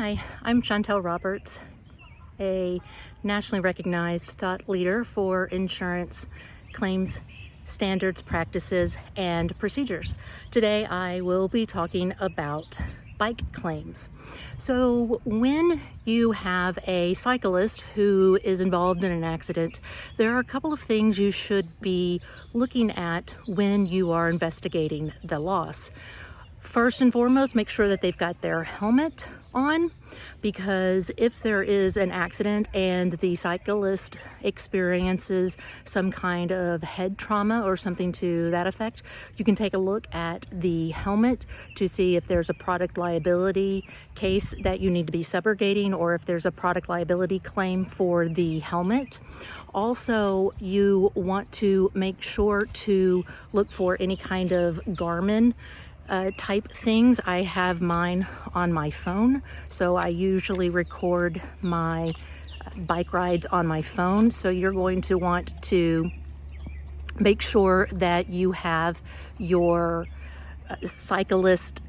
Hi, I'm Chantal Roberts, a nationally recognized thought leader for insurance claims, standards, practices, and procedures. Today I will be talking about bike claims. So when you have a cyclist who is involved in an accident, there are a couple of things you should be looking at when you are investigating the loss. First and foremost, make sure that they've got their helmet on, because if there is an accident and the cyclist experiences some kind of head trauma or something to that effect, you can take a look at the helmet to see if there's a product liability case that you need to be subrogating, or if there's a product liability claim for the helmet. Also, you want to make sure to look for any kind of Garmin type things. I have mine on my phone, so I usually record my bike rides on my phone. So you're going to want to make sure that you have your cyclist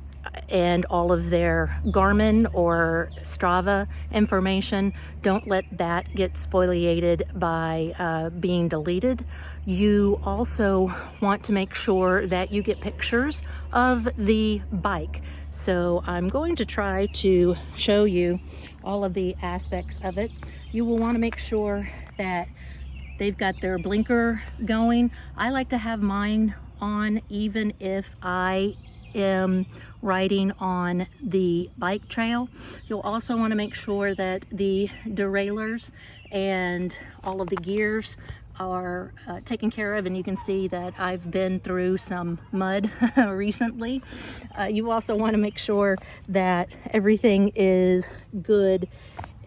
and all of their Garmin or Strava information. Don't let that get spoliated by being deleted. You also want to make sure that you get pictures of the bike. So I'm going to try to show you all of the aspects of it. You will want to make sure that they've got their blinker going. I like to have mine on even if I am riding on the bike trail. You'll also want to make sure that the derailleurs and all of the gears are taken care of, and you can see that I've been through some mud recently. You also want to make sure that everything is good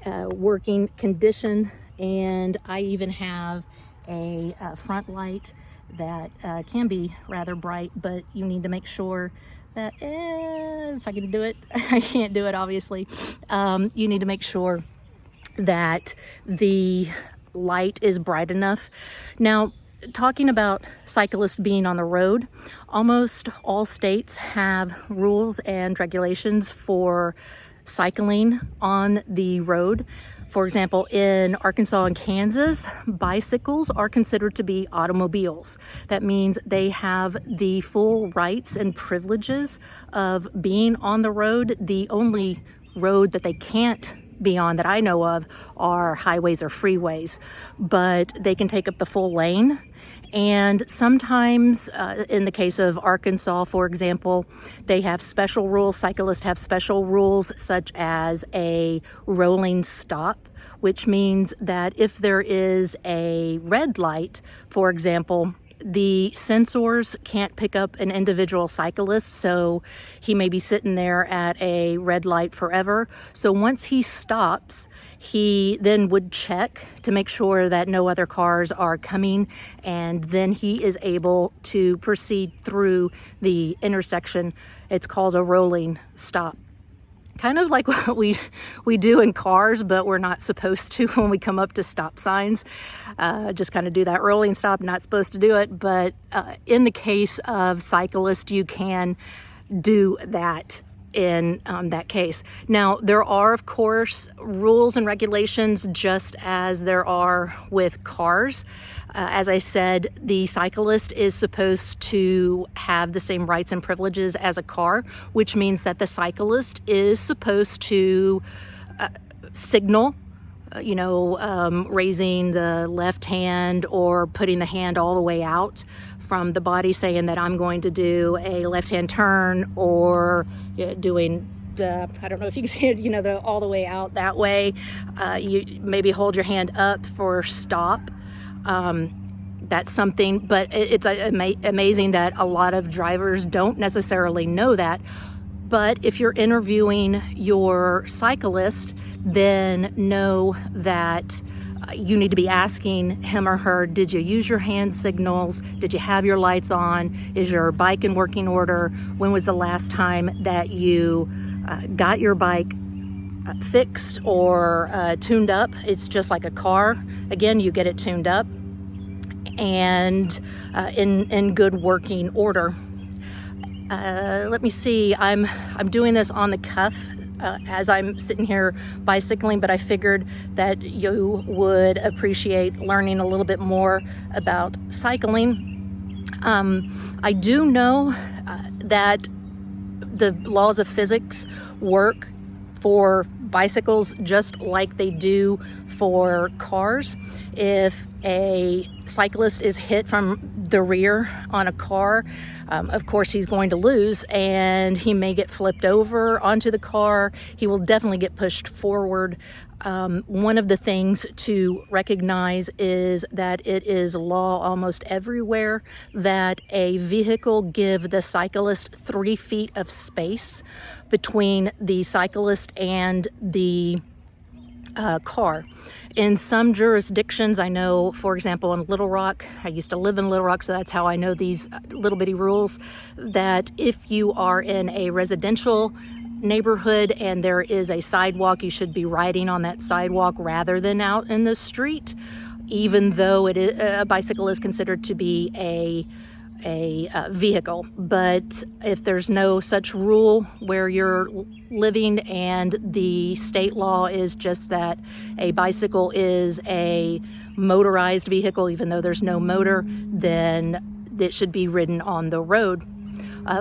working condition, and I even have a front light that can be rather bright, but you need to make sure that if I can do it, I can't do it obviously. You need to make sure that the light is bright enough. Now, talking about cyclists being on the road, almost all states have rules and regulations for cycling on the road. For example, in Arkansas and Kansas, bicycles are considered to be automobiles. That means they have the full rights and privileges of being on the road. The only road that they can't be on that I know of are highways or freeways, but they can take up the full lane. And sometimes, in the case of Arkansas, for example, they have special rules. Cyclists have special rules, such as a rolling stop, which means that if there is a red light, for example, the sensors can't pick up an individual cyclist, so he may be sitting there at a red light forever. So once he stops, he then would check to make sure that no other cars are coming, and then he is able to proceed through the intersection. It's called a rolling stop. Kind of like what we do in cars, but we're not supposed to when we come up to stop signs. Just kind of do that rolling stop, not supposed to do it. But in the case of cyclists, you can do that in that case. Now, there are, of course, rules and regulations just as there are with cars. As I said, the cyclist is supposed to have the same rights and privileges as a car, which means that the cyclist is supposed to signal, raising the left hand or putting the hand all the way out from the body, saying that I'm going to do a left-hand turn, or doing the, I don't know if you can see it, the all the way out that way. You maybe hold your hand up for stop. That's something, but it's amazing that a lot of drivers don't necessarily know that. But if you're interviewing your cyclist, then know that you need to be asking him or her, did you use your hand signals? Did you have your lights on? Is your bike in working order? When was the last time that you got your bike fixed or tuned up? It's just like a car. Again, you get it tuned up and in good working order. Let me see, I'm doing this on the cuff as I'm sitting here bicycling, but I figured that you would appreciate learning a little bit more about cycling. I do know that the laws of physics work for bicycles just like they do for cars. If a cyclist is hit from the rear on a car, of course he's going to lose, and he may get flipped over onto the car. He will definitely get pushed forward. One of the things to recognize is that it is law almost everywhere that a vehicle give the cyclist 3 feet of space between the cyclist and the car. In some jurisdictions, I know, for example, in Little Rock, I used to live in Little Rock, so that's how I know these little bitty rules, that if you are in a residential neighborhood and there is a sidewalk, you should be riding on that sidewalk rather than out in the street, even though a bicycle is considered to be a vehicle. But if there's no such rule where you're living and the state law is just that a bicycle is a motorized vehicle, even though there's no motor, then it should be ridden on the road.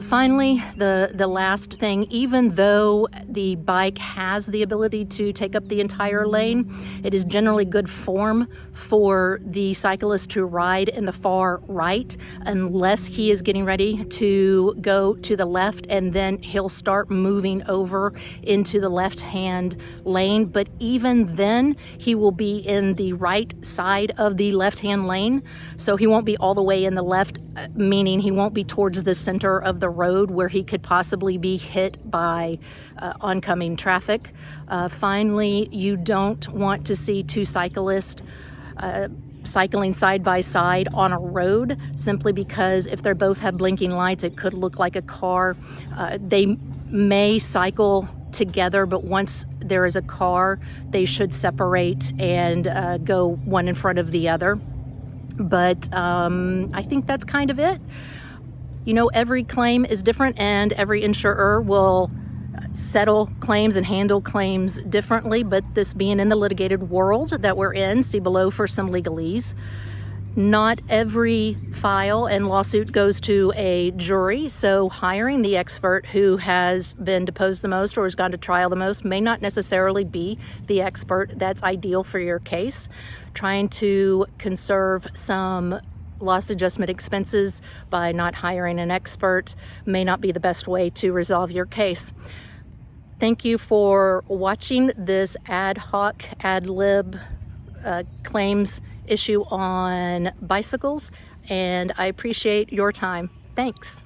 Finally, the last thing, even though the bike has the ability to take up the entire lane, it is generally good form for the cyclist to ride in the far right unless he is getting ready to go to the left, and then he'll start moving over into the left-hand lane. But even then, he will be in the right side of the left-hand lane, so he won't be all the way in the left, meaning he won't be towards the center of the road where he could possibly be hit by oncoming traffic. Finally, you don't want to see two cyclists cycling side by side on a road, simply because if they both have blinking lights, it could look like a car. They may cycle together, but once there is a car, they should separate and go one in front of the other. But I think that's kind of it. You know, every claim is different, and every insurer will settle claims and handle claims differently. But this being in the litigated world that we're in, see below for some legalese. Not every file and lawsuit goes to a jury, so hiring the expert who has been deposed the most or has gone to trial the most may not necessarily be the expert that's ideal for your case. Trying to conserve some loss adjustment expenses by not hiring an expert may not be the best way to resolve your case. Thank you for watching this ad hoc, ad lib claims issue on bicycles, and I appreciate your time. Thanks.